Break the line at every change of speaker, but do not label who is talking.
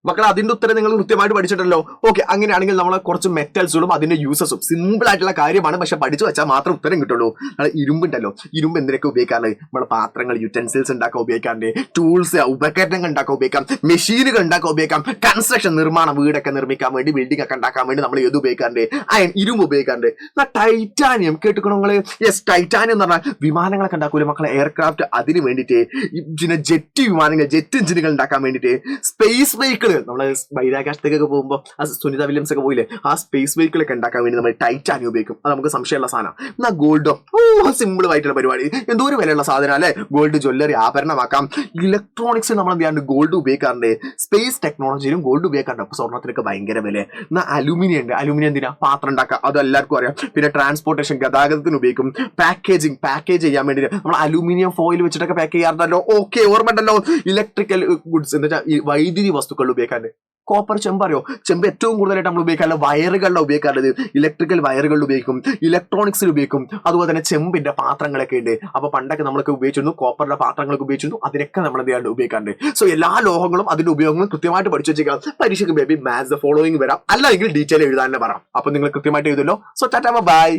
മക്കളെ അതിന്റെ ഉത്തരം നിങ്ങൾ കൃത്യമായിട്ട് പഠിച്ചിട്ടല്ലോ. ഓക്കെ, അങ്ങനെയാണെങ്കിൽ നമ്മൾ കുറച്ച് മെറ്റൽസുകളും അതിന്റെ യൂസസും സിമ്പിൾ ആയിട്ടുള്ള കാര്യമാണ്, പക്ഷെ പഠിച്ചു വെച്ചാൽ മാത്രം ഉത്തരം കിട്ടുള്ളൂ. ഇരുമ്പുണ്ടല്ലോ, ഇരുമ്പ് എന്തിനൊക്കെ ഉപയോഗിക്കാറുണ്ട്? നമ്മൾ പാത്രങ്ങൾ, യുറ്റൻസിൽസ് ഉണ്ടാക്കാൻ ഉപയോഗിക്കാറുണ്ട്, ടൂൾസ് ഉപകരണങ്ങൾ ഉണ്ടാക്കാൻ ഉപയോഗിക്കാം, മെഷീനുകൾ ഉണ്ടാക്കാൻ ഉപയോഗിക്കാം, കൺസ്ട്രക്ഷൻ നിർമ്മാണം, വീടൊക്കെ നിർമ്മിക്കാൻ വേണ്ടി, ബിൽഡിംഗ് ഒക്കെ ഉണ്ടാക്കാൻ വേണ്ടി നമ്മൾ ഏത് ഉപയോഗിക്കാറുണ്ട്? അയൺ, ഇരുമ്പ് ഉപയോഗിക്കാറുണ്ട്. ടൈറ്റാനിയം കേട്ടിക്കണോ നിങ്ങള്? യെസ്, ടൈറ്റാനിയം എന്ന് പറഞ്ഞാൽ വിമാനങ്ങളൊക്കെ ഉണ്ടാക്കൂല മക്കളെ, എയർക്രാഫ്റ്റ്, അതിന് വേണ്ടിയിട്ട്. പിന്നെ ജെറ്റ് വിമാനങ്ങൾ, ജെറ്റ് എഞ്ചിനുകൾ ഉണ്ടാക്കാൻ വേണ്ടിയിട്ട്. സ്പേസ് വെഹിക്കിൾ, നമ്മള് ബഹിരാകാശത്തേക്കൊക്കെ പോകുമ്പോൾ സുനിത വില്യംസ് ഒക്കെ പോയില്ലേ, ആ സ്പേസ് വെഹിക്കിൾ ഒക്കെ ഉണ്ടാക്കാൻ വേണ്ടി നമ്മൾ ടൈറ്റാനിയം ഉപയോഗിക്കും. അത് നമുക്ക് സംശയമുള്ള സാധനം. എന്നാൽ ഗോൾഡോ, സിമ്പിൾ ആയിട്ടുള്ള പരിപാടി, എന്തോ ഒരു വിലയുള്ള സാധനം അല്ലെ. Gold jewellery, ആഭരണമാക്കാം. ഇലക്ട്രോണിക്സിൽ നമ്മൾ എന്ത് ചെയ്യാണ്ട് ഗോൾഡ് ഉപയോഗിക്കാറുണ്ട്. സ്പേസ് ടെക്നോളജിയിലും ഗോൾഡ് ഉപയോഗിക്കാറുണ്ട്. അപ്പൊ സ്വർണ്ണത്തിനൊക്കെ ഭയങ്കര വില. എന്നാൽ അലുമിനിയം ഉണ്ട്. അലുമിനിയം എന്തിനാ? പാത്രം ഉണ്ടാക്കാം, അത് എല്ലാവർക്കും അറിയാം. പിന്നെ ട്രാൻസ്പോർട്ടേഷൻ, ഗതാഗതത്തിന് ഉപയോഗിക്കും. പാക്കേജ് ചെയ്യാൻ വേണ്ടി നമ്മൾ അലുമിനിയം ഫോയിൽ വെച്ചിട്ടൊക്കെ പാക്ക് ചെയ്യാറുണ്ടല്ലോ. ഓക്കെ, ഓർമ്മ ഉണ്ടല്ലോ. ഇലക്ട്രിക്കൽ ഗുഡ്സ് എന്താ വെച്ചാൽ ഈ വൈദ്യുതി വസ്തുക്കൾ ഉപയോഗിക്കാറുണ്ട്. കോപ്പർ, ചെമ്പ് അറിയോ? ചെമ്പ് ഏറ്റവും കൂടുതലായിട്ട് നമ്മൾ ഉപയോഗിക്കാറുള്ളത് വയറുകളിലാണ് ഉപയോഗിക്കാറുള്ളത്. ഇലക്ട്രിക്കൽ വയറുകളിൽ ഉപയോഗിക്കും, ഇലക്ട്രോണിക്സിൽ ഉപയോഗിക്കും. അതുപോലെ തന്നെ ചെമ്പിന്റെ പാത്രങ്ങളൊക്കെ ഉണ്ട്. അപ്പൊ പണ്ടൊക്കെ നമ്മളൊക്കെ ഉപയോഗിച്ചിരുന്നു, കോപ്പറിന്റെ പാത്രങ്ങളൊക്കെ ഉപയോഗിച്ചിരുന്നു. അതിനൊക്കെ നമ്മൾ എന്ത് ചെയ്യാണ്ട് ഉപയോഗിക്കാറുണ്ട്. സോ എല്ലാ ലോഹങ്ങളും അതിന്റെ ഉപയോഗങ്ങളും കൃത്യമായിട്ട് പഠിച്ചു വെച്ചേക്കാം. പരീക്ഷയ്ക്ക് ബേബി മാത്സ് ദ ഫോളോയിങ് വരാം, അല്ലെങ്കിൽ ഡീറ്റെയിൽ എഴുതാൻ തന്നെ പറയാം. അപ്പൊ നിങ്ങൾ കൃത്യമായിട്ട് എഴുതല്ലോ. So Tata, by.